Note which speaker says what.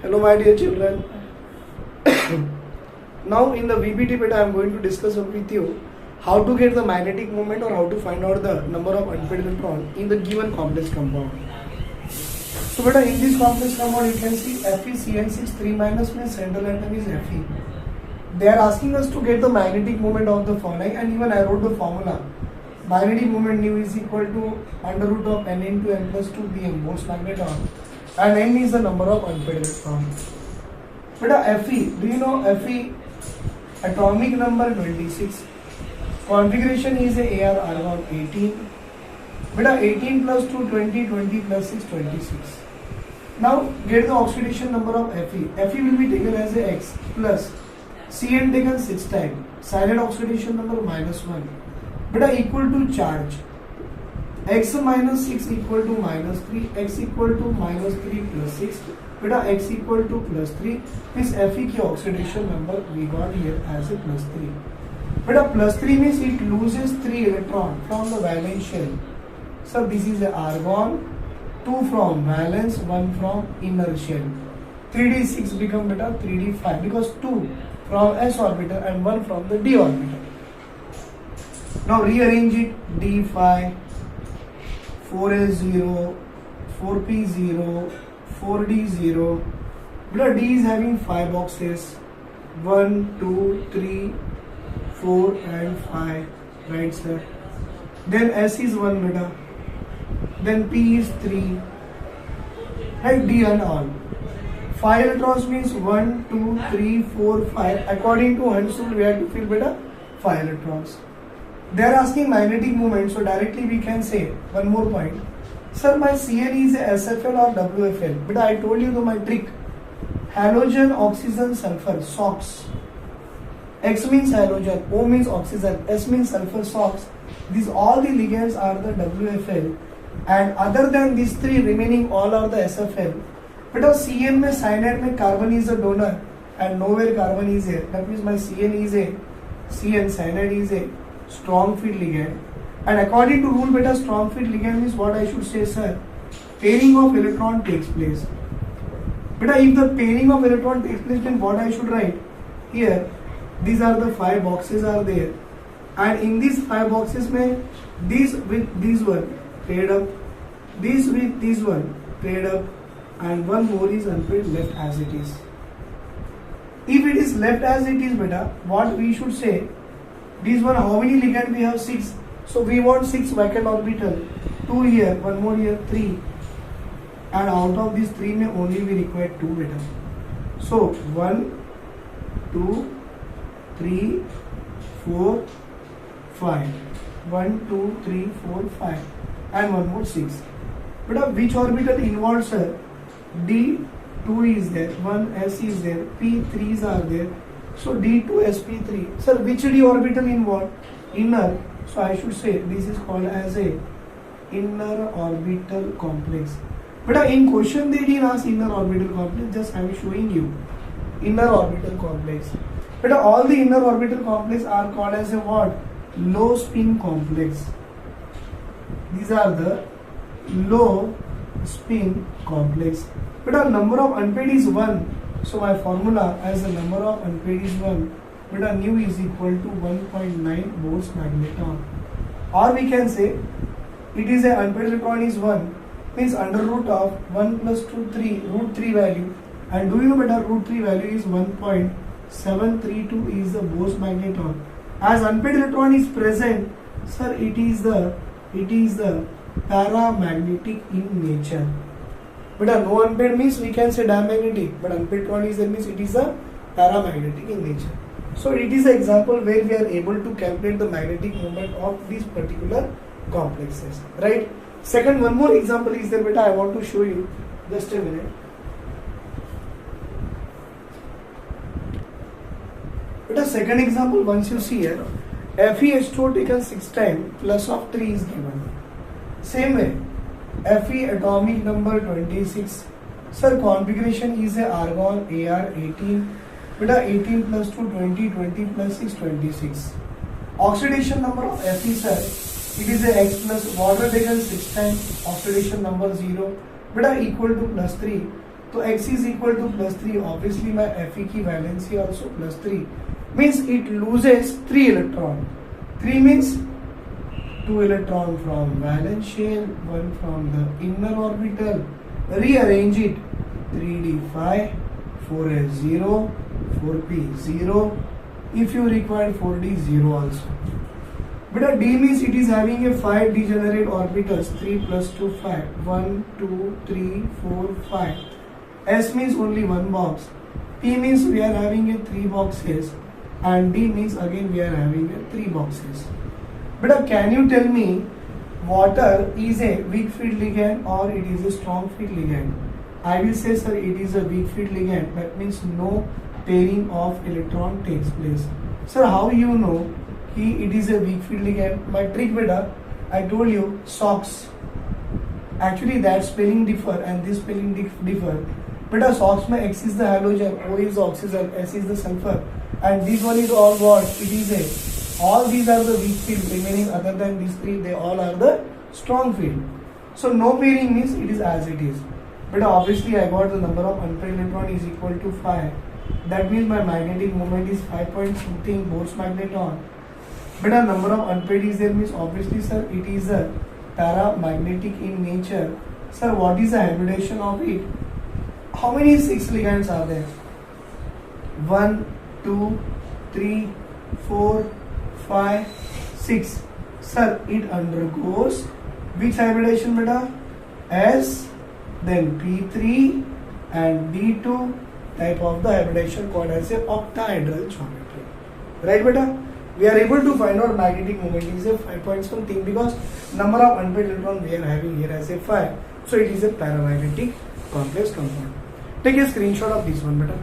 Speaker 1: Hello my dear children. Now in the VBT beta I am going to discuss with you how to get the magnetic moment or how to find out the number of unpaired electron in the given complex compound. So beta, in this complex compound you can see FeCN6 3 minus means central atom is Fe. They are asking us to get the magnetic moment of the following, and even I wrote the formula. Magnetic moment nu is equal to under root of n into n plus 2 bm Morse magneton, and n is the number of unpaired electrons. Beta Fe, do you know Fe atomic number 26, configuration is a AR argon 18. Beta 18 plus 2 20, 20 plus 6 26. Now get the oxidation number of Fe. Fe will be taken as a X plus Cn taken 6 times. Silent oxidation number -1. Beta equal to charge. X minus 6 equal to -3. X equal to -3 plus 6. Beta x equal to +3. This Fe की oxidation number we got here as a +3. Beta +3 means it loses 3 electron from the valence shell. So this is a argon, 2 from valence, 1 from inner shell. 3d6 become beta 3d5 because 2 from s orbital and 1 from the d orbital. Now rearrange it. d5, 4s0, 4p0, 4d0. Beta d is having 5 boxes, 1, 2, 3, 4 and 5, right sir? Then s is 1 beta, then p is 3, right? D and all. 5 electrons means 1, 2, 3, 4, 5. According to Hund's rule, we have to fill beta 5 electrons. They are asking magnetic moment, so directly we can say one more point. Sir, my Cn is a SFL or WFL. But I told you my trick. Halogen, oxygen, sulfur, SOX. X means halogen, O means oxygen, S means sulfur, SOX. These all the ligands are the WFL, and other than these three remaining all are the SFL. But our Cn में cyanide में carbon is a donor and nowhere carbon is here. That means my Cn is a Cn cyanide is a strong field ligand. And according to rule beta, strong field ligand means what I should say, sir? Pairing of electron takes place. Beta, if the pairing of electron takes place, then what I should write? Here, these are the 5 boxes are there. And in these 5 boxes, mein, this with this one paired up, this with this one paired up, and one more is unpaired left as it is. If it is left as it is, beta, what we should say? This one, how many ligand we have? 6. So we want 6 vacant orbital. 2 here, 1 more here, 3. And out of these 3 may only we require 2 beta. So 1, 2, 3, 4, 5. 1, 2, 3, 4, 5. And 1 more 6. Beta, which orbital involved, sir? D2 is there, 1 S is there, P3s are there. So D2 sp3. Sir, which d orbital involved? Inner. So I should say this is called as a inner orbital complex. But in question they didn't ask inner orbital complex, just I am showing you inner orbital complex. But all the inner orbital complex are called as a what? Low spin complex. These are the low spin complex. But our number of unpaired is 1. So my formula as the number of unpaired is 1. Beta nu is equal to 1.9 volts magneton. Or we can say it is a unpaired electron is 1 means under root of 1 plus 2 3 root 3 value, and do you know beta root 3 value is 1.732 is the Bose magneton. As unpaired electron is present, sir, it is the paramagnetic in nature. Beta no unpaired means we can say diamagnetic, but unpaired electron is there means it is a paramagnetic in nature. So it is an example where we are able to calculate the magnetic moment of these particular complexes, right? Second, one more example is there, beta. I want to show you. Just a minute. Beta, second example, once you see here, FeH2 taken 6 times, plus of 3 is given. Same way, Fe atomic number 26. Sir, configuration is a argon AR18. Beta 18 plus 2 20, 20 plus 6 26. Oxidation number of Fe, sir, it is a X plus water taken 6 times, oxidation number 0. Beta equal to +3. तो x is equal to +3, obviously my Fe की valency also +3, means it loses 3 electron. 3 means 2 electron from valence shell, 1 from the inner orbital. Rearrange it. 3d 5, 4s 0, 4p 0. If you require 4d 0 also. But d means it is having a 5 degenerate orbitals. 3 plus 2 5. 1, 2, 3, 4, 5. S means only one box. P means we are having a 3 boxes, and D means again we are having a 3 boxes. But can you tell me water is a weak field ligand or it is a strong field ligand? I will say, sir, it is a weak field ligand. That means no pairing of electron takes place. Sir, how you know it is a weak field ligand? My trick, beta, I told you SOX. Actually, that spelling differ and this spelling differ. Beta, SOX में X is the halogen, O is the oxygen, S is the sulfur, and this one is all what? It is a. All these are the weak field, remaining other than these three, they all are the strong field. So no pairing means it is as it is. But obviously I got the number of unpaired electron is equal to 5. That means my magnetic moment is 5 point something Bohr's magneton. But a number of unpaired is there, means obviously, sir, it is a paramagnetic in nature. Sir, what is the hybridization of it? How many 6 ligands are there? 1, 2, 3, 4, 5, 6. Sir, it undergoes which hybridization, beta? S, then P3 and D2 type of the hybridization called as a octahedral geometry. Right, beta? We are able to find out magnetic moment is a 5 point something because number of unpaired electron we are having here as a 5. So it is a paramagnetic complex compound. Take a screenshot of this one, beta.